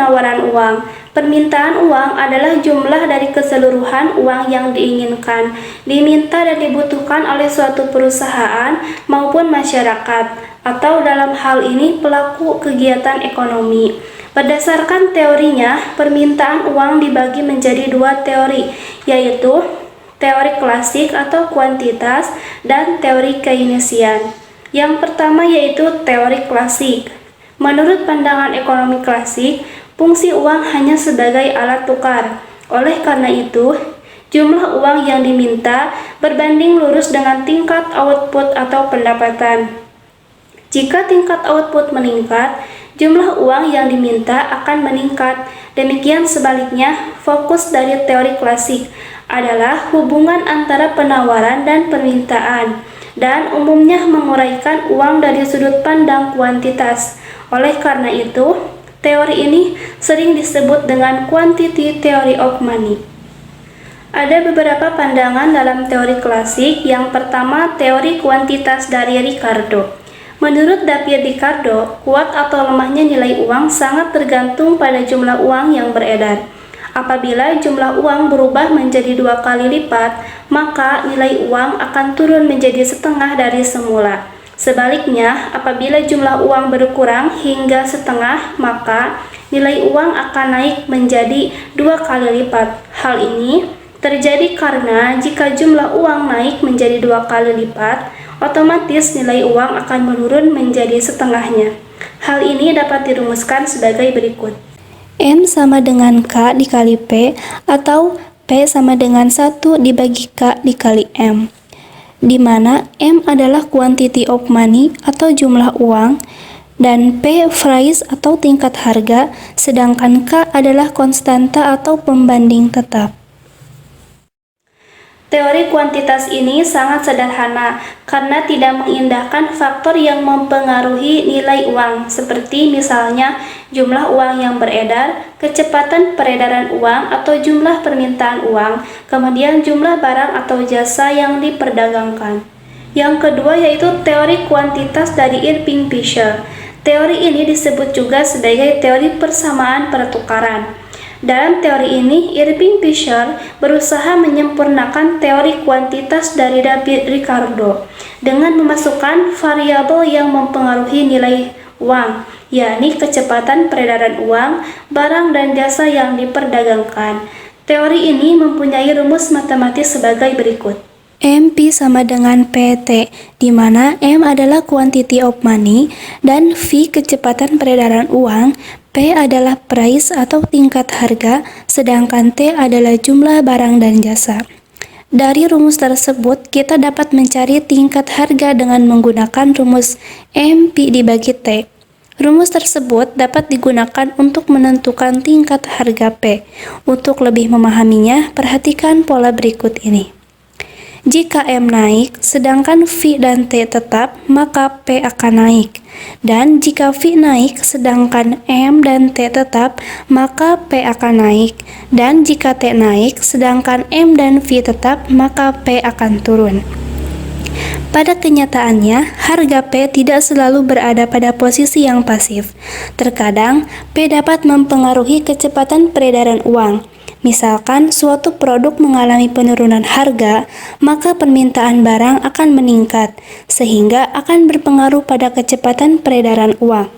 penawaran uang. Permintaan uang adalah jumlah dari keseluruhan uang yang diinginkan, diminta dan dibutuhkan oleh suatu perusahaan maupun masyarakat, atau dalam hal ini pelaku kegiatan ekonomi. Berdasarkan teorinya, permintaan uang dibagi menjadi dua teori, yaitu teori klasik atau kuantitas dan teori Keynesian. Yang pertama yaitu teori klasik. Menurut pandangan ekonomi klasik, fungsi uang hanya sebagai alat tukar. Oleh karena itu, jumlah uang yang diminta berbanding lurus dengan tingkat output atau pendapatan. Jika tingkat output meningkat, jumlah uang yang diminta akan meningkat. Demikian sebaliknya, fokus dari teori klasik adalah hubungan antara penawaran dan permintaan, dan umumnya menguraikan uang dari sudut pandang kuantitas. Oleh karena itu, teori ini sering disebut dengan quantity theory of money. Ada beberapa pandangan dalam teori klasik. Yang pertama, teori kuantitas dari Ricardo. Menurut David Ricardo, kuat atau lemahnya nilai uang sangat tergantung pada jumlah uang yang beredar. Apabila jumlah uang berubah menjadi 2 kali lipat, maka nilai uang akan turun menjadi setengah dari semula. Sebaliknya, apabila jumlah uang berkurang hingga setengah, maka nilai uang akan naik menjadi 2 kali lipat. Hal ini terjadi karena jika jumlah uang naik menjadi 2 kali lipat, otomatis nilai uang akan menurun menjadi setengahnya. Hal ini dapat dirumuskan sebagai berikut. M sama dengan K dikali P, atau P sama dengan 1 dibagi K dikali M, di mana M adalah quantity of money atau jumlah uang, dan P price atau tingkat harga, sedangkan K adalah konstanta atau pembanding tetap. Teori kuantitas ini sangat sederhana karena tidak mengindahkan faktor yang mempengaruhi nilai uang, seperti misalnya jumlah uang yang beredar, kecepatan peredaran uang atau jumlah permintaan uang, kemudian jumlah barang atau jasa yang diperdagangkan. Yang kedua yaitu teori kuantitas dari Irving Fisher. Teori ini disebut juga sebagai teori persamaan pertukaran. Dalam teori ini, Irving Fisher berusaha menyempurnakan teori kuantitas dari David Ricardo dengan memasukkan variabel yang mempengaruhi nilai uang, yakni kecepatan peredaran uang, barang dan jasa yang diperdagangkan. Teori ini mempunyai rumus matematis sebagai berikut. MP sama dengan PT, di mana M adalah quantity of money dan V kecepatan peredaran uang, P adalah price atau tingkat harga, sedangkan T adalah jumlah barang dan jasa. Dari rumus tersebut, kita dapat mencari tingkat harga dengan menggunakan rumus MP dibagi T. Rumus tersebut dapat digunakan untuk menentukan tingkat harga P. Untuk lebih memahaminya, perhatikan pola berikut ini. Jika M naik, sedangkan V dan T tetap, maka P akan naik. Dan jika V naik, sedangkan M dan T tetap, maka P akan naik. Dan jika T naik, sedangkan M dan V tetap, maka P akan turun. Pada kenyataannya, harga P tidak selalu berada pada posisi yang pasif. Terkadang, P dapat mempengaruhi kecepatan peredaran uang. Misalkan suatu produk mengalami penurunan harga, maka permintaan barang akan meningkat, sehingga akan berpengaruh pada kecepatan peredaran uang.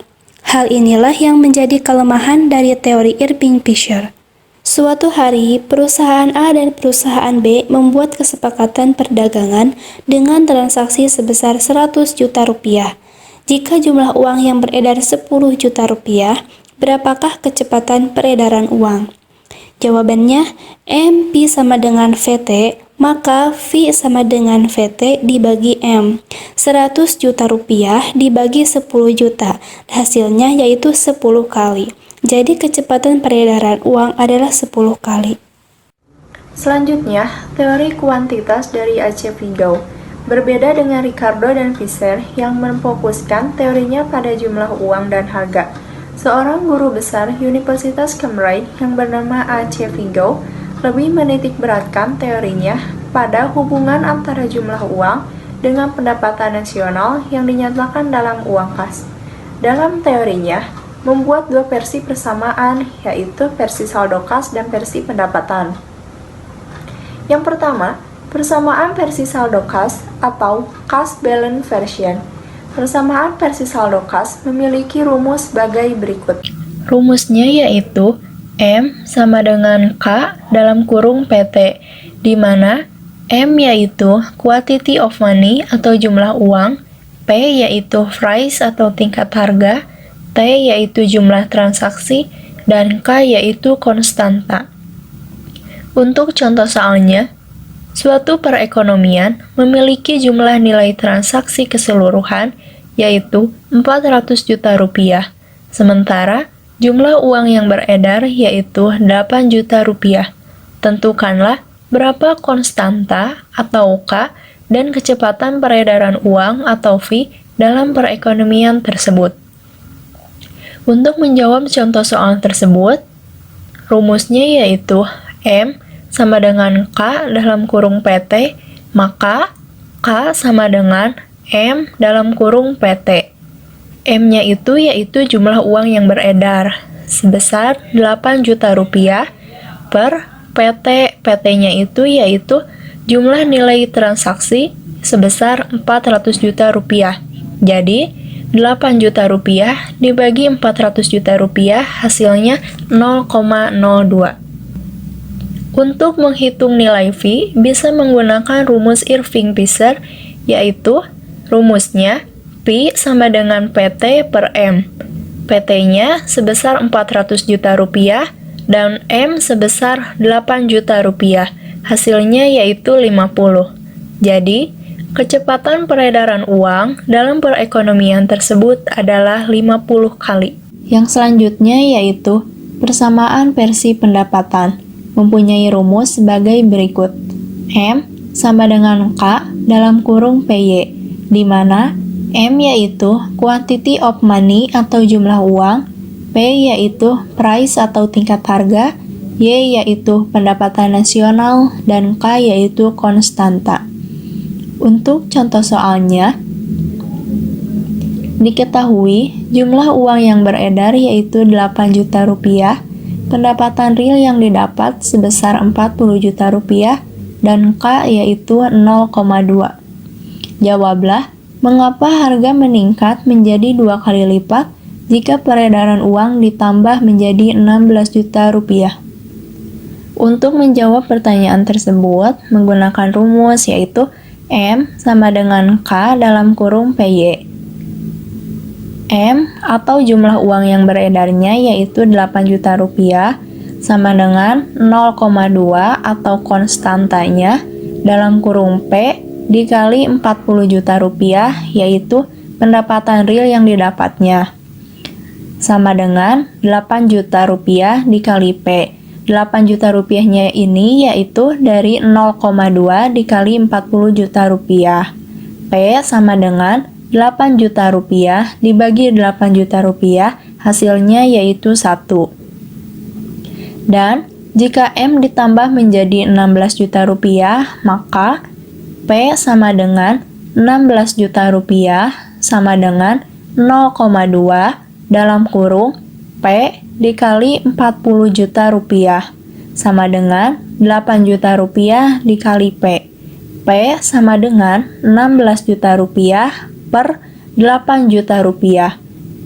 Hal inilah yang menjadi kelemahan dari teori Irving Fisher. Suatu hari, perusahaan A dan perusahaan B membuat kesepakatan perdagangan dengan transaksi sebesar 100 juta rupiah. Jika jumlah uang yang beredar 10 juta rupiah, berapakah kecepatan peredaran uang? Jawabannya, MP sama dengan VT, maka V sama dengan VT dibagi M. 100 juta rupiah dibagi 10 juta, hasilnya yaitu 10 kali. Jadi kecepatan peredaran uang adalah 10 kali. Selanjutnya, teori kuantitas dari A.C. Vigo. Berbeda dengan Ricardo dan Fisher yang memfokuskan teorinya pada jumlah uang dan harga. Seorang guru besar Universitas Cambridge yang bernama A.C. Vigo lebih menitik beratkan teorinya pada hubungan antara jumlah uang dengan pendapatan nasional yang dinyatakan dalam uang kas. Dalam teorinya, membuat dua versi persamaan, yaitu versi saldo kas dan versi pendapatan. Yang pertama, persamaan versi saldo kas atau cash balance version. Persamaan versi saldo kas memiliki rumus sebagai berikut. Rumusnya yaitu M sama dengan K dalam kurung PT, di mana M yaitu quantity of money atau jumlah uang, P yaitu price atau tingkat harga, T yaitu jumlah transaksi, dan K yaitu konstanta. Untuk contoh soalnya, suatu perekonomian memiliki jumlah nilai transaksi keseluruhan yaitu 400 juta rupiah, sementara jumlah uang yang beredar yaitu 8 juta rupiah. Tentukanlah berapa konstanta atau K dan kecepatan peredaran uang atau V dalam perekonomian tersebut. Untuk menjawab contoh soal tersebut, rumusnya yaitu M sama dengan K dalam kurung PT, maka K sama dengan M dalam kurung PT. M-nya itu yaitu jumlah uang yang beredar sebesar 8 juta rupiah per PT. PT-nya itu yaitu jumlah nilai transaksi sebesar 400 juta rupiah. Jadi, 8 juta rupiah dibagi 400 juta rupiah hasilnya 0,02. Untuk menghitung nilai V bisa menggunakan rumus Irving-Fisher, yaitu rumusnya P sama dengan PT per M. PT-nya sebesar 400 juta rupiah dan M sebesar 8 juta rupiah. Hasilnya yaitu 50. Jadi, kecepatan peredaran uang dalam perekonomian tersebut adalah 50 kali. Yang selanjutnya yaitu persamaan versi pendapatan, mempunyai rumus sebagai berikut. M sama dengan K dalam kurung PY, di mana M yaitu quantity of money atau jumlah uang, P yaitu price atau tingkat harga, Y yaitu pendapatan nasional, dan K yaitu konstanta. Untuk contoh soalnya, diketahui jumlah uang yang beredar yaitu 8 juta rupiah, pendapatan real yang didapat sebesar 40 juta rupiah, dan K yaitu 0,2. Jawablah, mengapa harga meningkat menjadi 2 kali lipat jika peredaran uang ditambah menjadi 16 juta rupiah? Untuk menjawab pertanyaan tersebut, menggunakan rumus yaitu M sama dengan K dalam kurung PY. M atau jumlah uang yang beredarnya yaitu 8 juta rupiah sama dengan 0,2 atau konstantanya dalam kurung P dikali 40 juta rupiah yaitu pendapatan real yang didapatnya sama dengan 8 juta rupiah dikali P. 8 juta rupiahnya ini yaitu dari 0,2 dikali 40 juta rupiah. P sama dengan 8 juta rupiah dibagi 8 juta rupiah, hasilnya yaitu 1. Dan jika M ditambah menjadi 16 juta rupiah, maka P sama dengan 16 juta rupiah sama dengan 0,2 dalam kurung P dikali 40 juta rupiah sama dengan 8 juta rupiah dikali P. P sama dengan 16 juta rupiah per 8 juta rupiah.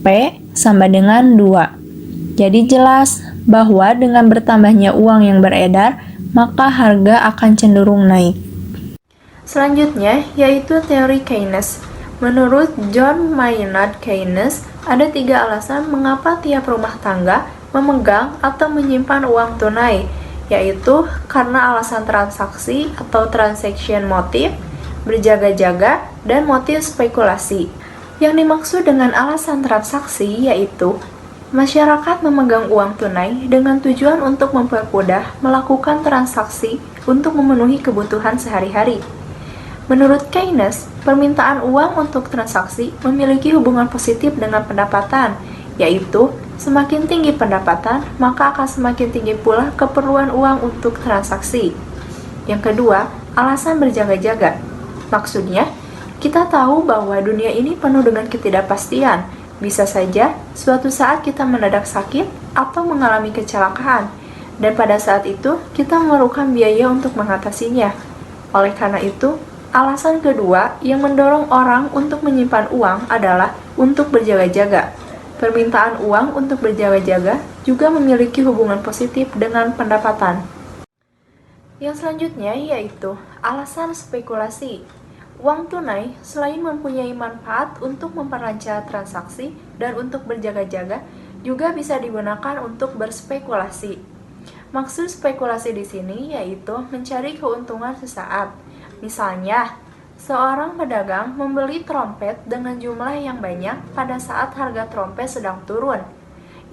P sama dengan 2. Jadi jelas bahwa dengan bertambahnya uang yang beredar, maka harga akan cenderung naik. Selanjutnya, yaitu teori Keynes. Menurut John Maynard Keynes, ada 3 alasan mengapa tiap rumah tangga memegang atau menyimpan uang tunai, yaitu karena alasan transaksi atau transaction motif, berjaga-jaga, dan motif spekulasi. Yang dimaksud dengan alasan transaksi yaitu masyarakat memegang uang tunai dengan tujuan untuk mempermudah melakukan transaksi untuk memenuhi kebutuhan sehari-hari. Menurut Keynes, permintaan uang untuk transaksi memiliki hubungan positif dengan pendapatan, yaitu semakin tinggi pendapatan, maka akan semakin tinggi pula keperluan uang untuk transaksi. Yang kedua, alasan berjaga-jaga. Maksudnya, kita tahu bahwa dunia ini penuh dengan ketidakpastian, Bisa saja suatu saat kita mendadak sakit atau mengalami kecelakaan, dan pada saat itu kita memerlukan biaya untuk mengatasinya. Oleh karena itu, alasan kedua yang mendorong orang untuk menyimpan uang adalah untuk berjaga-jaga. Permintaan uang untuk berjaga-jaga juga memiliki hubungan positif dengan pendapatan. Yang selanjutnya yaitu alasan spekulasi. Uang tunai selain mempunyai manfaat untuk memperlancar transaksi dan untuk berjaga-jaga, juga bisa digunakan untuk berspekulasi. Maksud spekulasi di sini yaitu mencari keuntungan sesaat. Misalnya, seorang pedagang membeli trompet dengan jumlah yang banyak pada saat harga trompet sedang turun.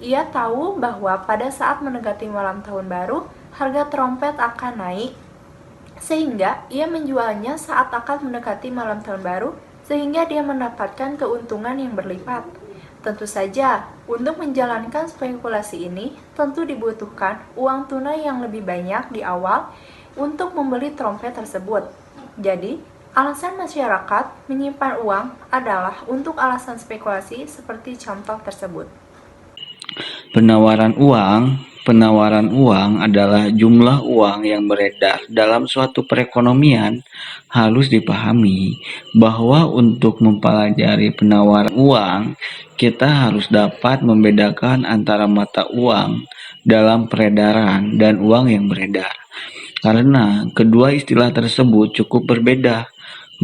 Ia tahu bahwa pada saat mendekati malam tahun baru, harga trompet akan naik, sehingga ia menjualnya saat akan mendekati malam tahun baru, sehingga dia mendapatkan keuntungan yang berlipat. Tentu saja, untuk menjalankan spekulasi ini, tentu dibutuhkan uang tunai yang lebih banyak di awal untuk membeli trompet tersebut. Jadi, alasan masyarakat menyimpan uang adalah untuk alasan spekulasi seperti contoh tersebut. Penawaran uang adalah jumlah uang yang beredar dalam suatu perekonomian. Harus dipahami bahwa untuk mempelajari penawaran uang, kita harus dapat membedakan antara mata uang dalam peredaran dan uang yang beredar. Karena kedua istilah tersebut cukup berbeda.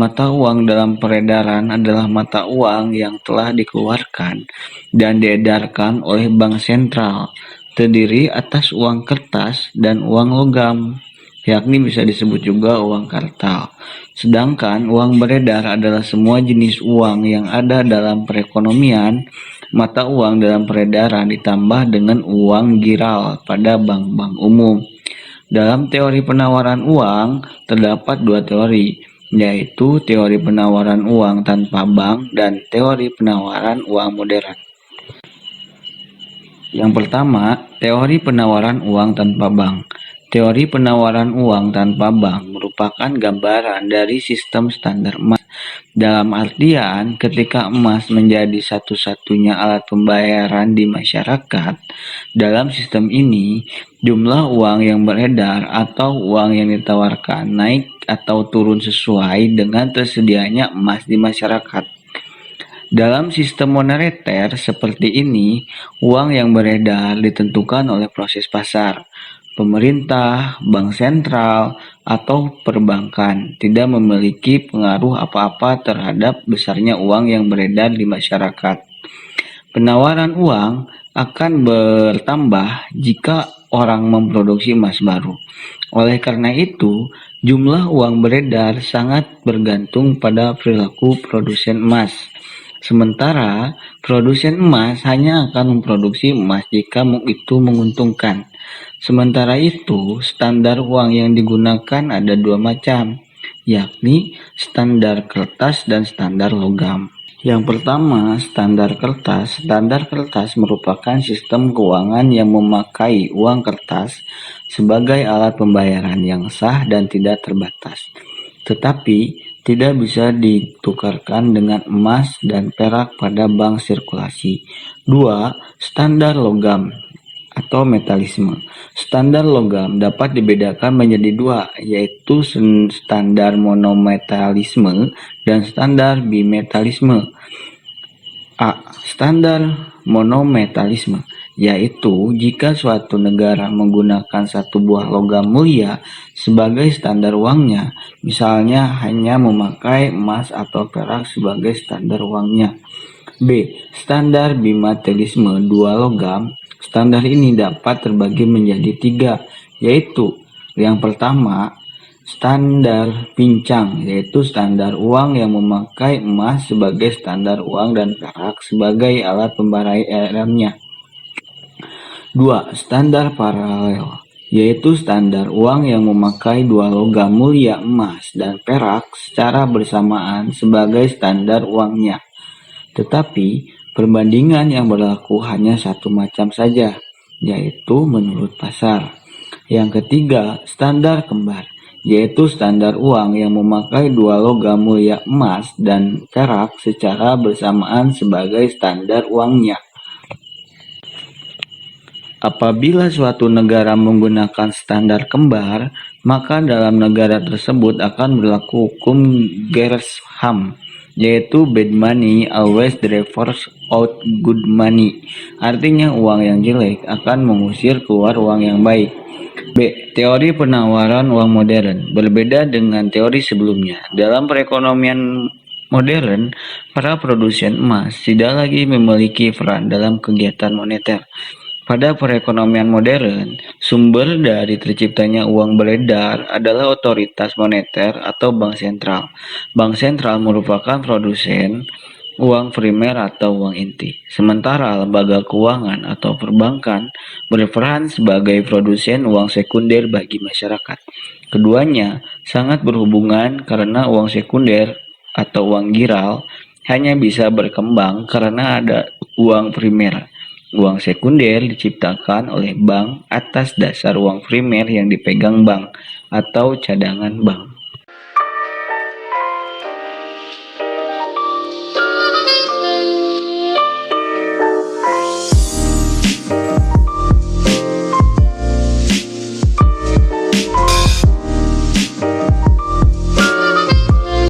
Mata uang dalam peredaran adalah mata uang yang telah dikeluarkan dan diedarkan oleh bank sentral, terdiri atas uang kertas dan uang logam, yakni bisa disebut juga uang kartal. Sedangkan uang beredar adalah semua jenis uang yang ada dalam perekonomian. Mata uang dalam peredaran ditambah dengan uang giral pada bank-bank umum. Dalam teori penawaran uang, terdapat dua teori, yaitu teori penawaran uang tanpa bank dan teori penawaran uang modern. Yang pertama, teori penawaran uang tanpa bank. Teori penawaran uang tanpa bank merupakan gambaran dari sistem standar emas. Dalam artian, ketika emas menjadi satu-satunya alat pembayaran di masyarakat, dalam sistem ini, jumlah uang yang beredar atau uang yang ditawarkan naik atau turun sesuai dengan tersedianya emas di masyarakat. Dalam sistem moneter seperti ini, uang yang beredar ditentukan oleh proses pasar. Pemerintah, bank sentral, atau perbankan tidak memiliki pengaruh apa-apa terhadap besarnya uang yang beredar di masyarakat. Penawaran uang akan bertambah jika orang memproduksi emas baru. Oleh karena itu, jumlah uang beredar sangat bergantung pada perilaku produsen emas. Sementara, produsen emas hanya akan memproduksi emas jika itu menguntungkan. Sementara itu, standar uang yang digunakan ada dua macam, yakni standar kertas dan standar logam. Yang pertama, standar kertas. Standar kertas merupakan sistem keuangan yang memakai uang kertas sebagai alat pembayaran yang sah dan tidak terbatas, tetapi tidak bisa ditukarkan dengan emas dan perak pada bank sirkulasi. 2. Standar logam atau metalisme. Standar logam dapat dibedakan menjadi dua, yaitu standar monometalisme dan standar bimetalisme. A. Standar monometalisme, yaitu jika suatu negara menggunakan satu buah logam mulia sebagai standar uangnya, misalnya hanya memakai emas atau perak sebagai standar uangnya. B. Standar bimetalisme, dua logam. Standar ini dapat terbagi menjadi tiga, yaitu yang pertama, standar pincang, yaitu standar uang yang memakai emas sebagai standar uang dan perak sebagai alat pembayarannya. 2. Standar paralel, yaitu standar uang yang memakai dua logam mulia emas dan perak secara bersamaan sebagai standar uangnya. Tetapi, perbandingan yang berlaku hanya satu macam saja, yaitu menurut pasar. Yang ketiga, standar kembar, yaitu standar uang yang memakai dua logam mulia emas dan perak secara bersamaan sebagai standar uangnya. Apabila suatu negara menggunakan standar kembar, maka dalam negara tersebut akan berlaku hukum Gersham, yaitu bad money always drives out good money. Artinya uang yang jelek akan mengusir keluar uang yang baik. B. Teori penawaran uang modern. Berbeda dengan teori sebelumnya, dalam perekonomian modern, para produsen emas tidak lagi memiliki peran dalam kegiatan moneter. Pada perekonomian modern, sumber dari terciptanya uang beredar adalah otoritas moneter atau bank sentral. Bank sentral merupakan produsen uang primer atau uang inti, sementara lembaga keuangan atau perbankan berperan sebagai produsen uang sekunder bagi masyarakat. Keduanya sangat berhubungan karena uang sekunder atau uang giral hanya bisa berkembang karena ada uang primer. Uang sekunder diciptakan oleh bank atas dasar uang primer yang dipegang bank atau cadangan bank.